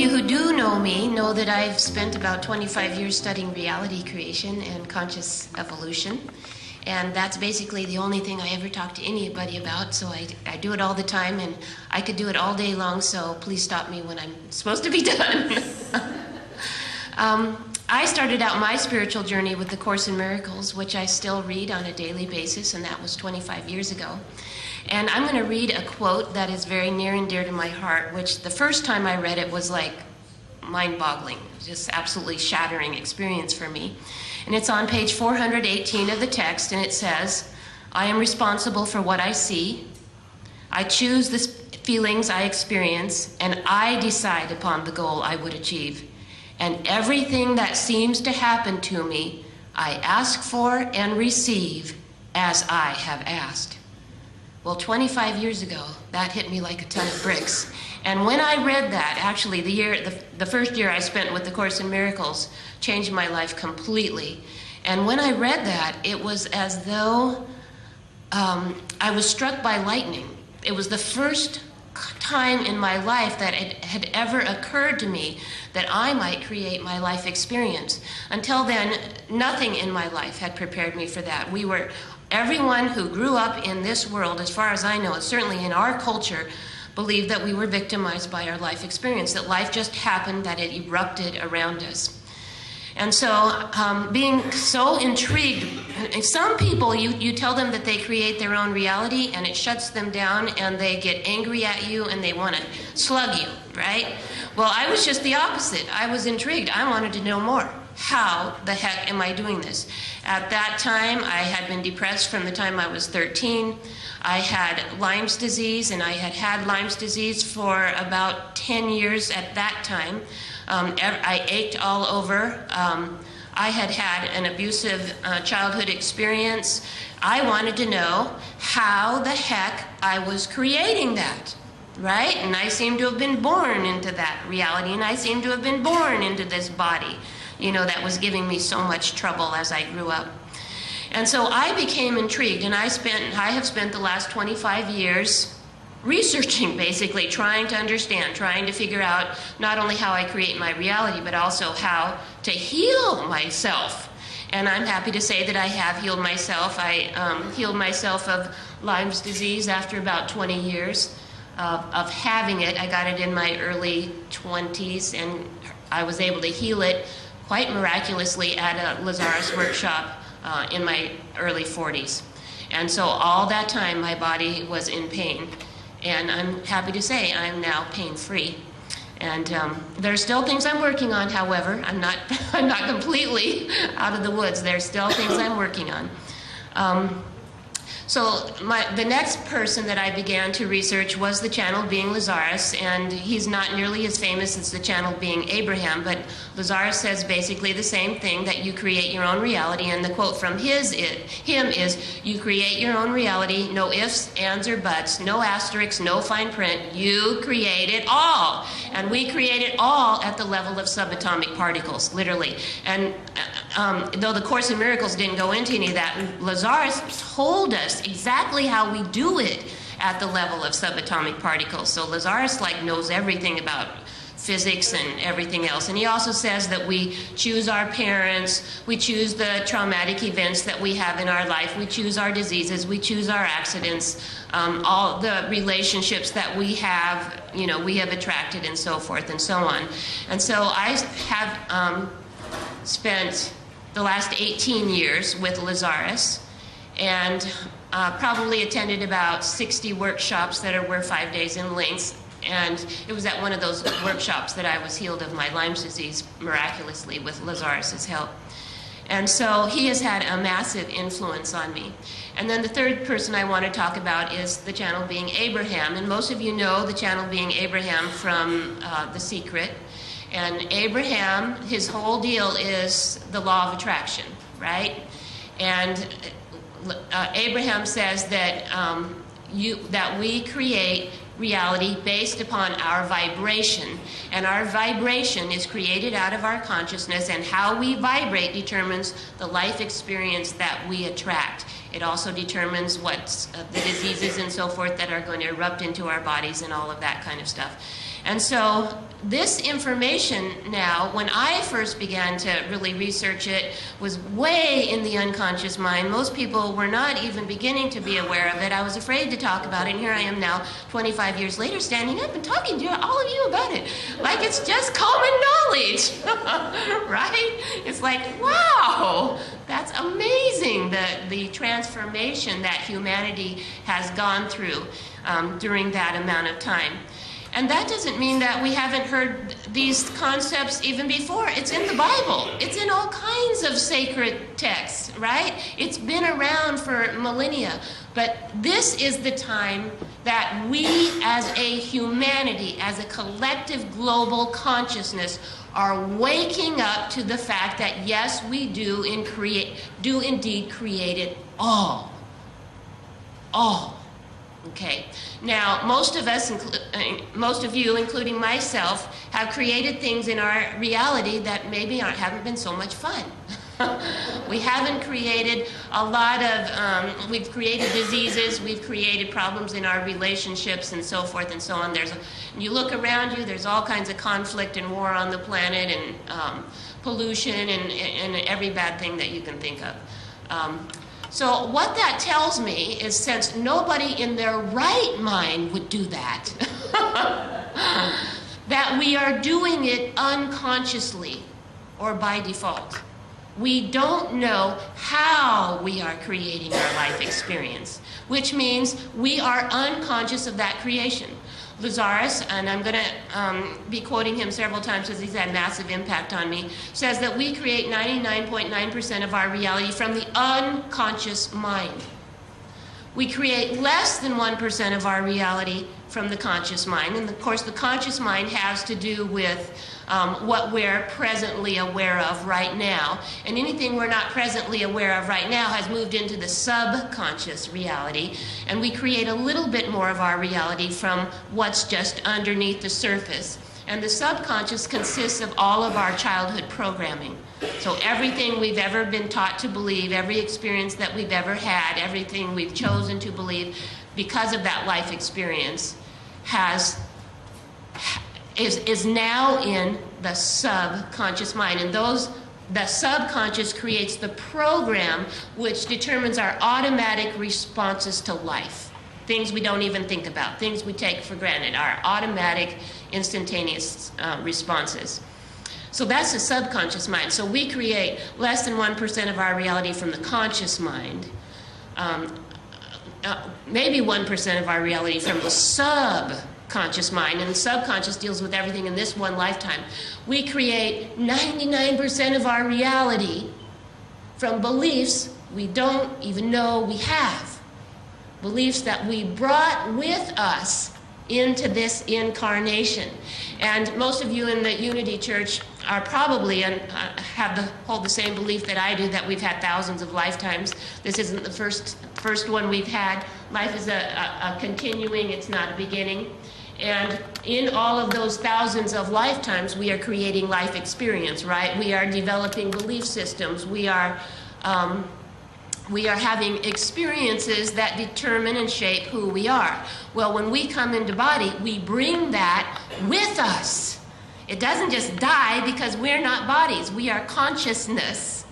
you who do know me know that I've spent about 25 years studying reality creation and conscious evolution. And that's basically the only thing I ever talk to anybody about, so I do it all the time, and I could do it all day long, so please stop me when I'm supposed to be done. I started out my spiritual journey with the Course in Miracles, which I still read on a daily basis, and that was 25 years ago. And I'm going to read a quote that is very near and dear to my heart, which the first time I read it was like mind-boggling, just absolutely shattering experience for me. And it's on page 418 of the text, and it says, "I am responsible for what I see. I choose the feelings I experience, and I decide upon the goal I would achieve. And everything that seems to happen to me, I ask for and receive as I have asked." Well, 25 years ago, that hit me like a ton of bricks. And when I read that, actually, the first year I spent with the Course in Miracles changed my life completely. And when I read that, it was as though I was struck by lightning. It was the first time in my life that it had ever occurred to me that I might create my life experience. Until then, nothing in my life had prepared me for that. Everyone who grew up in this world, as far as I know, certainly in our culture, believed that we were victimized by our life experience, that life just happened, that it erupted around us. And so being so intrigued, some people, you tell them that they create their own reality and it shuts them down and they get angry at you and they want to slug you, right? Well, I was just the opposite. I was intrigued. I wanted to know more. How the heck am I doing this? At that time, I had been depressed from the time I was 13. I had Lyme's disease, and I had had Lyme's disease for about 10 years at that time. I ached all over. I had had an abusive childhood experience. I wanted to know how the heck I was creating that, right? And I seemed to have been born into that reality, and I seemed to have been born into this body, that was giving me so much trouble as I grew up. And so I became intrigued, and I have spent the last 25 years researching, basically, trying to understand, trying to figure out not only how I create my reality, but also how to heal myself. And I'm happy to say that I have healed myself. I healed myself of Lyme's disease after about 20 years of having it. I got it in my early 20s, and I was able to heal it quite miraculously at a Lazarus workshop in my early 40s. And so all that time, my body was in pain. And I'm happy to say I'm now pain-free. And there are still things I'm working on, however. I'm not completely out of the woods. There's still things I'm working on. So the next person that I began to research was the channel being Lazarus, and he's not nearly as famous as the channel being Abraham, but Lazarus says basically the same thing, that you create your own reality, and the quote from him is, "You create your own reality, no ifs, ands, or buts, no asterisks, no fine print, you create it all." And we create it all at the level of subatomic particles, literally. And though the Course in Miracles didn't go into any of that, Lazarus told us exactly how we do it at the level of subatomic particles. So Lazarus knows everything about physics and everything else. And he also says that we choose our parents, we choose the traumatic events that we have in our life, we choose our diseases, we choose our accidents, all the relationships that we have attracted, and so forth and so on. And so I have spent the last 18 years with Lazarus, and probably attended about 60 workshops that were 5 days in length. And it was at one of those workshops that I was healed of my Lyme's disease miraculously with Lazarus's help. And so he has had a massive influence on me. And then the third person I want to talk about is the channel being Abraham. And most of you know the channel being Abraham from The Secret. And Abraham, his whole deal is the law of attraction, right? And Abraham says that that we create reality based upon our vibration, and our vibration is created out of our consciousness, and how we vibrate determines the life experience that we attract. It also determines what the diseases and so forth that are going to erupt into our bodies and all of that kind of stuff. And so this information now, when I first began to really research it, was way in the unconscious mind. Most people were not even beginning to be aware of it. I was afraid to talk about it, and here I am now, 25 years later, standing up and talking to all of you about it. Like it's just common knowledge, right? It's like, wow, that's amazing, the transformation that humanity has gone through during that amount of time. And that doesn't mean that we haven't heard these concepts even before. It's in the Bible. It's in all kinds of sacred texts, right? It's been around for millennia. But this is the time that we as a humanity, as a collective global consciousness, are waking up to the fact that yes, we do indeed create it all. All. Okay. Now, most of us, most of you, including myself, have created things in our reality that maybe haven't been so much fun. We haven't created a lot of, we've created diseases, we've created problems in our relationships and so forth and so on. You look around you, there's all kinds of conflict and war on the planet and pollution and every bad thing that you can think of. So what that tells me is, since nobody in their right mind would do that, that we are doing it unconsciously or by default. We don't know how we are creating our life experience, which means we are unconscious of that creation. Lazarus, and I'm going to be quoting him several times because he's had massive impact on me, says that we create 99.9% of our reality from the unconscious mind. We create less than 1% of our reality from the conscious mind. And of course, the conscious mind has to do with what we're presently aware of right now. And anything we're not presently aware of right now has moved into the subconscious reality. And we create a little bit more of our reality from what's just underneath the surface. And the subconscious consists of all of our childhood programming. So everything we've ever been taught to believe, every experience that we've ever had, everything we've chosen to believe because of that life experience is now in the subconscious mind. And the subconscious creates the program which determines our automatic responses to life. Things we don't even think about, things we take for granted, our automatic, instantaneous responses. So that's the subconscious mind. So we create less than 1% of our reality from the conscious mind. Maybe 1% of our reality from the subconscious mind, and the subconscious deals with everything in this one lifetime. We create 99% of our reality from beliefs we don't even know we have. Beliefs that we brought with us into this incarnation. And most of you in the Unity Church are probably hold the same belief that I do, that we've had thousands of lifetimes. This isn't the first one we've had. Life is a continuing, it's not a beginning. And in all of those thousands of lifetimes, we are creating life experience, right? We are developing belief systems. We are having experiences that determine and shape who we are. Well, when we come into body, we bring that with us. It doesn't just die because we're not bodies. We are consciousness,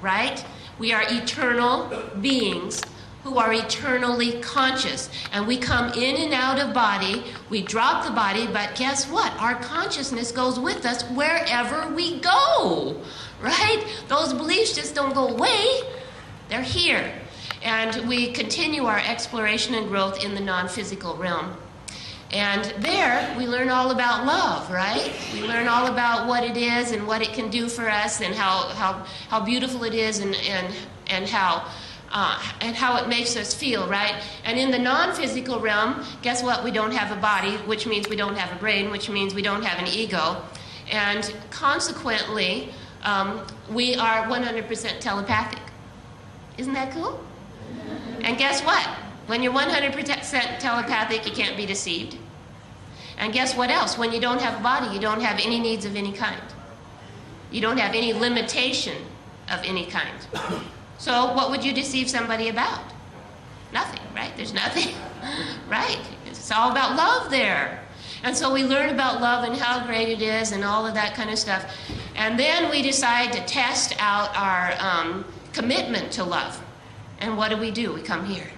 right? We are eternal beings who are eternally conscious. And we come in and out of body, we drop the body, but guess what? Our consciousness goes with us wherever we go, right? Those beliefs just don't go away. They're here. And we continue our exploration and growth in the non-physical realm. And there, we learn all about love, right? We learn all about what it is and what it can do for us, and how beautiful it is, and how it makes us feel, right? And in the non-physical realm, guess what? We don't have a body, which means we don't have a brain, which means we don't have an ego. And consequently, we are 100% telepathic. Isn't that cool? And guess what? When you're 100% telepathic, you can't be deceived. And guess what else? When you don't have a body, you don't have any needs of any kind. You don't have any limitation of any kind. So what would you deceive somebody about? Nothing, right? There's nothing, right? It's all about love there. And so we learn about love and how great it is and all of that kind of stuff. And then we decide to test out our commitment to love. And what do? We come here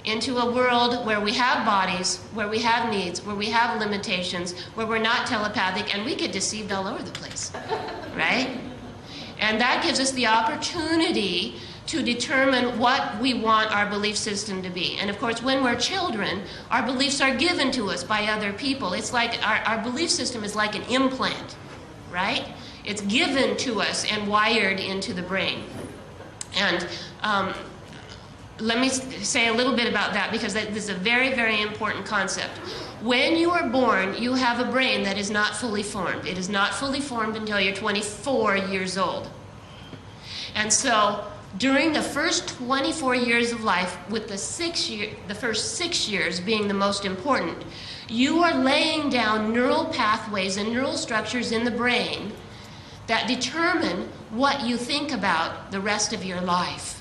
into a world where we have bodies, where we have needs, where we have limitations, where we're not telepathic, and we get deceived all over the place, right? And that gives us the opportunity to determine what we want our belief system to be. And of course, when we're children, our beliefs are given to us by other people. It's like our belief system is like an implant, right? It's given to us and wired into the brain. And let me say a little bit about that, because this is a very, very important concept. When you are born, you have a brain that is not fully formed. It is not fully formed until you're 24 years old. And so during the first 24 years of life, with the first 6 years being the most important, you are laying down neural pathways and neural structures in the brain that determine what you think about the rest of your life.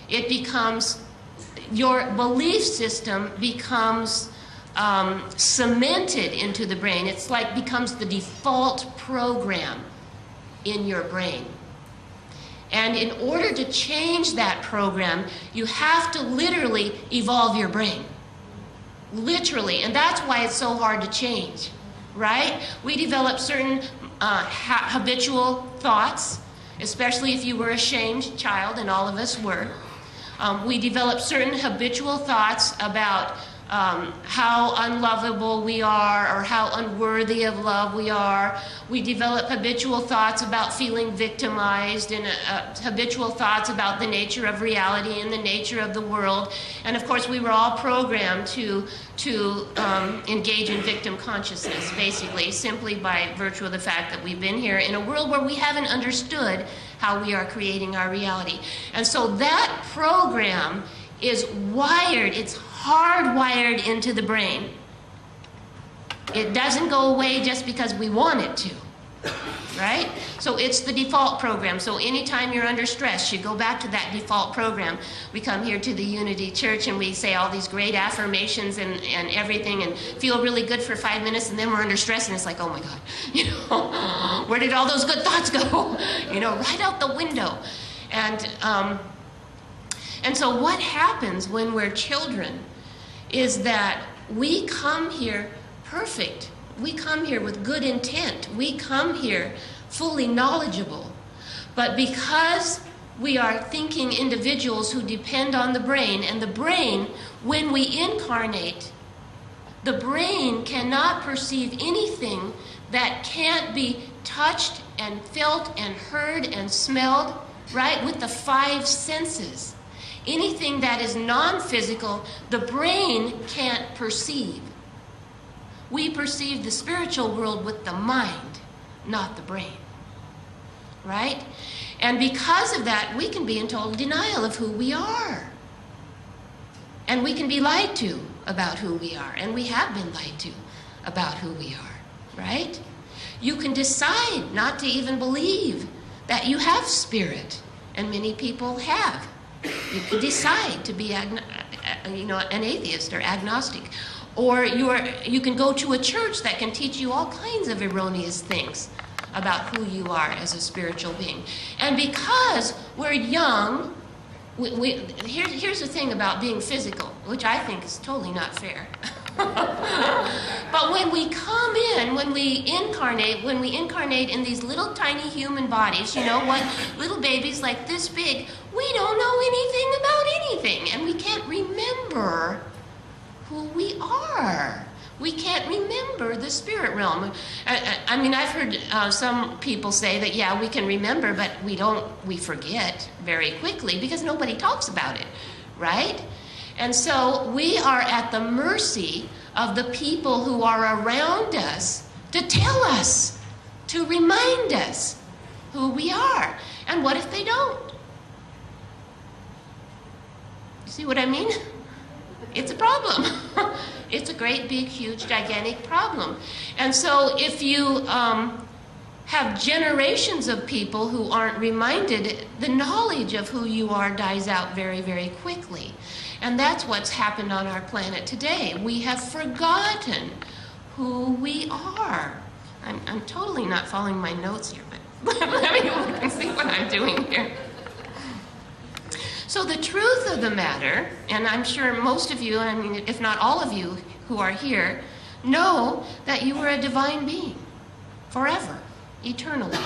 It becomes, your belief system becomes cemented into the brain. It's like becomes the default program in your brain. And in order to change that program, you have to literally evolve your brain. Literally. And that's why it's so hard to change, right? We develop certain habitual thoughts, especially if you were a shamed child, and all of us were. We develop certain habitual thoughts about how unlovable we are or how unworthy of love we are. We develop habitual thoughts about feeling victimized and habitual thoughts about the nature of reality and the nature of the world. And of course, we were all programmed to engage in victim consciousness, basically, simply by virtue of the fact that we've been here in a world where we haven't understood how we are creating our reality. And so that program is wired, it's hardwired into the brain. It doesn't go away just because we want it to, right? So it's the default program. So anytime you're under stress, you go back to that default program. We come here to the Unity Church and we say all these great affirmations and everything and feel really good for 5 minutes, and then we're under stress and it's like, oh my God, you know, where did all those good thoughts go? You know, right out the window. And so what happens when we're children is that we come here perfect. We come here with good intent. We come here fully knowledgeable. But because we are thinking individuals who depend on the brain, and the brain, when we incarnate, the brain cannot perceive anything that can't be touched and felt and heard and smelled, right, with the 5 senses. Anything that is non-physical, the brain can't perceive. We perceive the spiritual world with the mind, not the brain, right? And because of that, we can be in total denial of who we are. And we can be lied to about who we are. And we have been lied to about who we are, right? You can decide not to even believe that you have spirit. And many people have. You can decide to be an atheist or agnostic. Or you can go to a church that can teach you all kinds of erroneous things about who you are as a spiritual being. And because we're young, here's the thing about being physical, which I think is totally not fair. But when we come in, when we incarnate in these little tiny human bodies, you know what, little babies like this big, we don't know anything about anything, and we can't remember who we are. We can't remember the spirit realm. I mean, I've heard some people say that, yeah, we can remember, but we forget very quickly because nobody talks about it, right? And so we are at the mercy of the people who are around us to tell us, to remind us who we are. And what if they don't? You see what I mean? It's a problem. It's a great, big, huge, gigantic problem. And so if you have generations of people who aren't reminded, the knowledge of who you are dies out very, very quickly. And that's what's happened on our planet today. We have forgotten who we are. I'm totally not following my notes here, but let me look and see what I'm doing here. So the truth of the matter, and I'm sure most of you, I mean, if not all of you who are here, know that you are a divine being forever, eternally.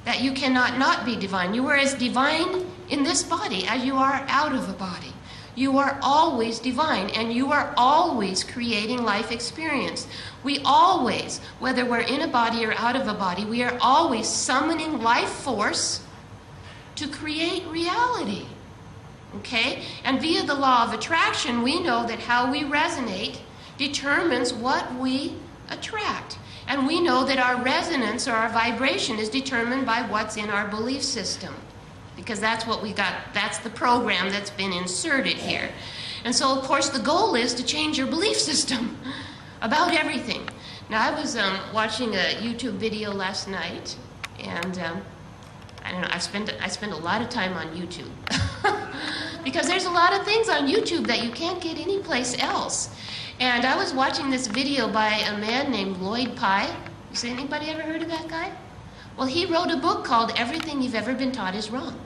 That you cannot not be divine. You are as divine in this body as you are out of a body. You are always divine, and you are always creating life experience. We always, whether we're in a body or out of a body, we are always summoning life force to create reality. Okay? And via the law of attraction, we know that how we resonate determines what we attract. And we know that our resonance or our vibration is determined by what's in our belief system. Because that's what we got, that's the program that's been inserted here. And so, of course, the goal is to change your belief system about everything. Now, I was watching a YouTube video last night, and I don't know, I spend a lot of time on YouTube. Because there's a lot of things on YouTube that you can't get anyplace else. And I was watching this video by a man named Lloyd Pye. Has anybody ever heard of that guy? Well, he wrote a book called Everything You've Ever Been Taught Is Wrong.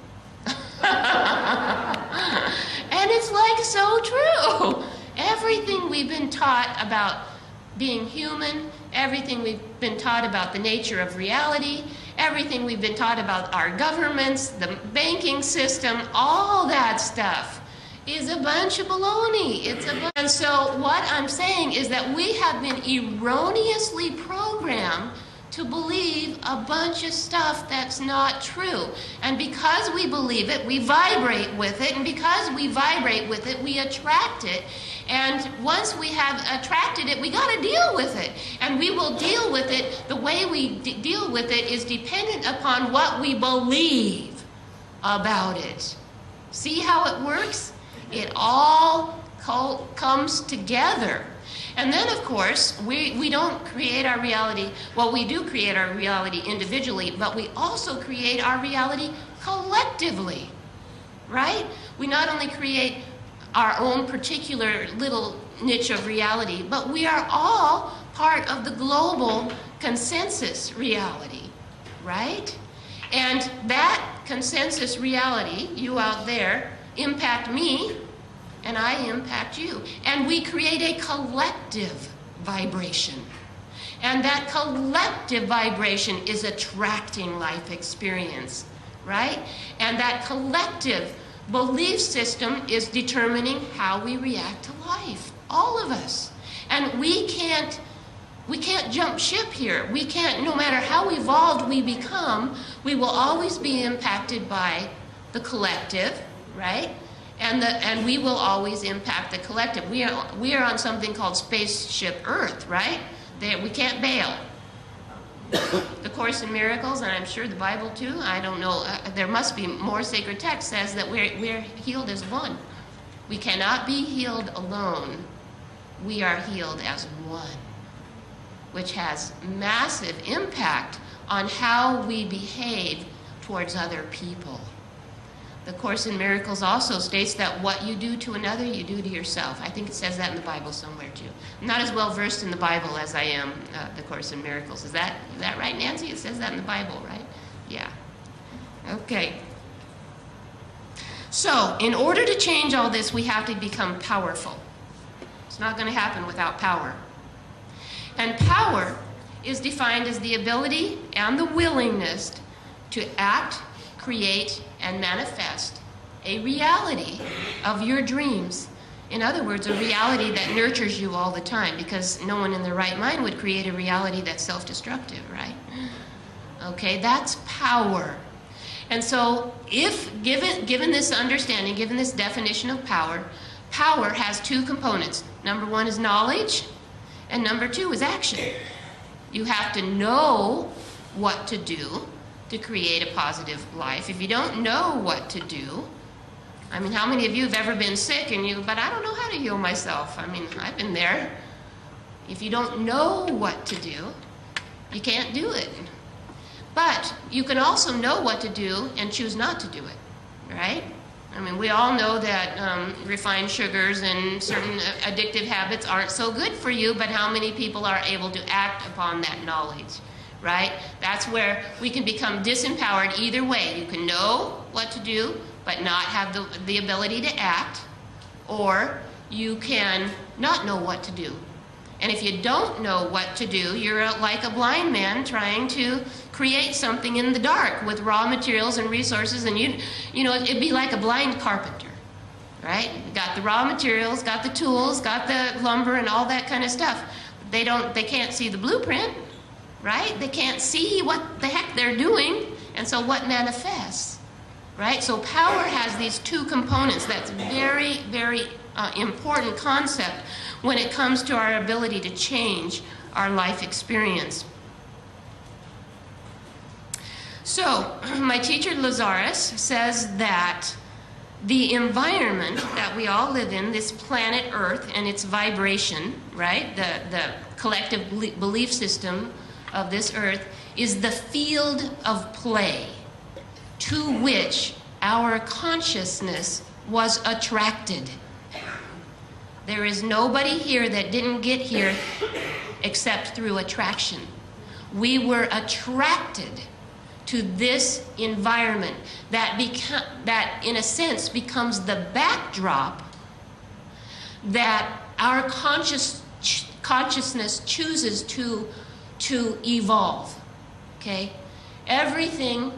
And it's like so true. Everything we've been taught about being human, everything we've been taught about the nature of reality, everything we've been taught about our governments, the banking system, all that stuff is a bunch of baloney. And so what I'm saying is that we have been erroneously programmed to believe a bunch of stuff that's not true. And because we believe it, we vibrate with it. And because we vibrate with it, we attract it. And once we have attracted it, we got to deal with it. And we will deal with it. The way we deal with it is dependent upon what we believe about it. See how it works? It all comes together. And then, of course, we don't create our reality. Well, we do create our reality individually, but we also create our reality collectively, right? We not only create our own particular little niche of reality, but we are all part of the global consensus reality, right? And that consensus reality, you out there, impact me, and I impact you. And we create a collective vibration. And that collective vibration is attracting life experience, right? And that collective belief system is determining how we react to life, all of us. And we can't jump ship here. We can't, no matter how evolved we become, we will always be impacted by the collective, right? And we will always impact the collective. We are on something called Spaceship Earth, right? We can't bail. The Course in Miracles, and I'm sure the Bible too, I don't know, there must be more sacred text says that we're healed as one. We cannot be healed alone. We are healed as one, which has massive impact on how we behave towards other people. The Course in Miracles also states that what you do to another, you do to yourself. I think it says that in the Bible somewhere too. I'm not as well versed in the Bible as I am the Course in Miracles. Is that right, Nancy? It says that in the Bible, right? Yeah. Okay. So, in order to change all this, we have to become powerful. It's not going to happen without power. And power is defined as the ability and the willingness to act, create, and manifest a reality of your dreams. In other words, a reality that nurtures you all the time, because no one in their right mind would create a reality that's self-destructive, right? Okay, that's power. And so if given this understanding, given this definition of power, power has two components. Number one is knowledge, and number two is action. You have to know what to do to create a positive life. If you don't know what to do, I mean, how many of you have ever been sick and but I don't know how to heal myself? I mean, I've been there. If you don't know what to do, you can't do it. But you can also know what to do and choose not to do it, right? I mean, we all know that refined sugars and certain addictive habits aren't so good for you, but how many people are able to act upon that knowledge, right? That's where we can become disempowered either way. You can know what to do, but not have the ability to act, or you can not know what to do. And if you don't know what to do, you're like a blind man trying to create something in the dark with raw materials and resources, and you know, it'd be like a blind carpenter, right? Got the raw materials, got the tools, got the lumber and all that kind of stuff. They can't see the blueprint, right? They can't see what the heck they're doing, and so what manifests, right? So power has these two components. That's very, very important concept when it comes to our ability to change our life experience. So, my teacher Lazarus says that the environment that we all live in, this planet Earth and its vibration, right, the collective belief system of this Earth, is the field of play to which our consciousness was attracted. There is nobody here that didn't get here except through attraction. We were attracted to this environment that in a sense becomes the backdrop that our consciousness chooses to evolve. Okay? Everything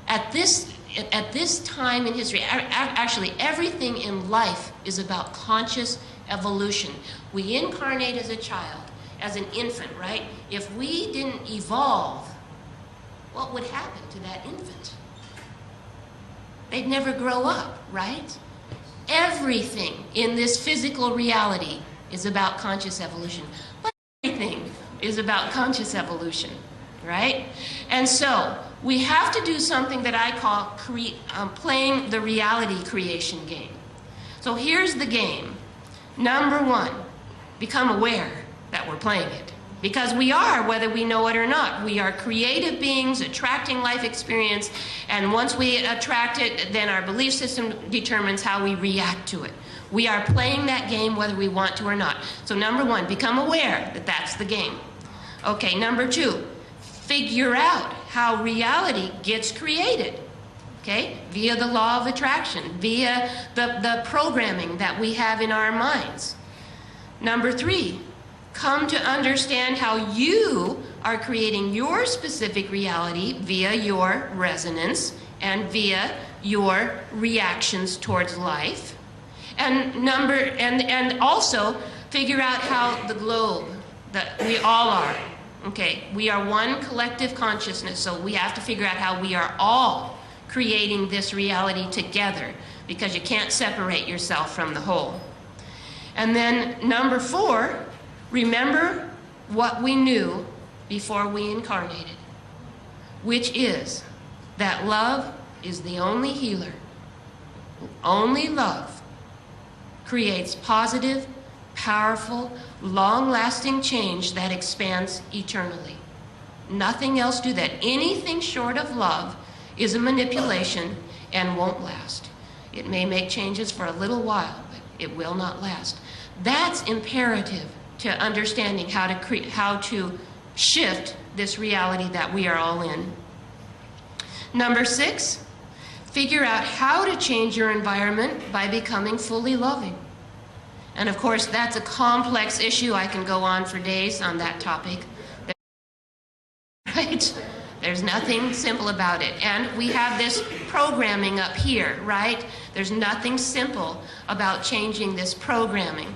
at this time in history, actually everything in life is about conscious evolution. We incarnate as a child, as an infant, right? If we didn't evolve, what would happen to that infant? They'd never grow up, right? Everything in this physical reality is about conscious evolution. But everything is about conscious evolution, right? And so we have to do something that I call playing the reality creation game. So here's the game. Number one, become aware that we're playing it. Because we are, whether we know it or not. We are creative beings attracting life experience, and once we attract it, then our belief system determines how we react to it. We are playing that game whether we want to or not. So number one, become aware that that's the game. Okay, number two, figure out how reality gets created. Okay, via the law of attraction, via the programming that we have in our minds. Number three, come to understand how you are creating your specific reality via your resonance and via your reactions towards life. And also figure out how the globe, that we all are, okay, we are one collective consciousness, so we have to figure out how we are all creating this reality together, because you can't separate yourself from the whole. And then number four, remember what we knew before we incarnated, which is that love is the only healer. Only love creates positive, powerful, long-lasting change that expands eternally. Nothing else do that. Anything short of love is a manipulation and won't last. It may make changes for a little while, but it will not last. That's imperative to understanding how to shift this reality that we are all in. Number six, figure out how to change your environment by becoming fully loving. And of course, that's a complex issue. I can go on for days on that topic. Right? There's nothing simple about it. And we have this programming up here, right? There's nothing simple about changing this programming.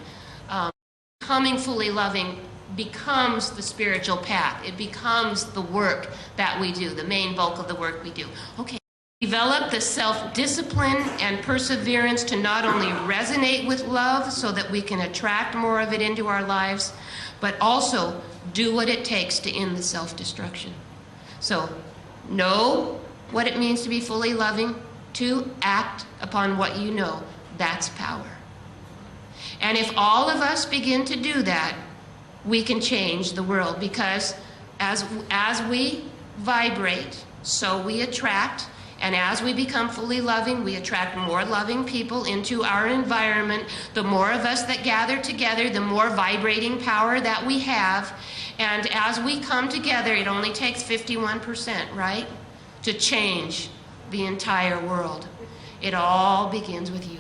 Becoming fully loving becomes the spiritual path. It becomes the work that we do, the main bulk of the work we do. Okay, develop the self-discipline and perseverance to not only resonate with love so that we can attract more of it into our lives, but also do what it takes to end the self-destruction. So, know what it means to be fully loving, to act upon what you know. That's power. And if all of us begin to do that, we can change the world, because as we vibrate, so we attract, And as we become fully loving, we attract more loving people into our environment. The more of us that gather together, the more vibrating power that we have. And as we come together, it only takes 51%, right? To change the entire world. It all begins with you.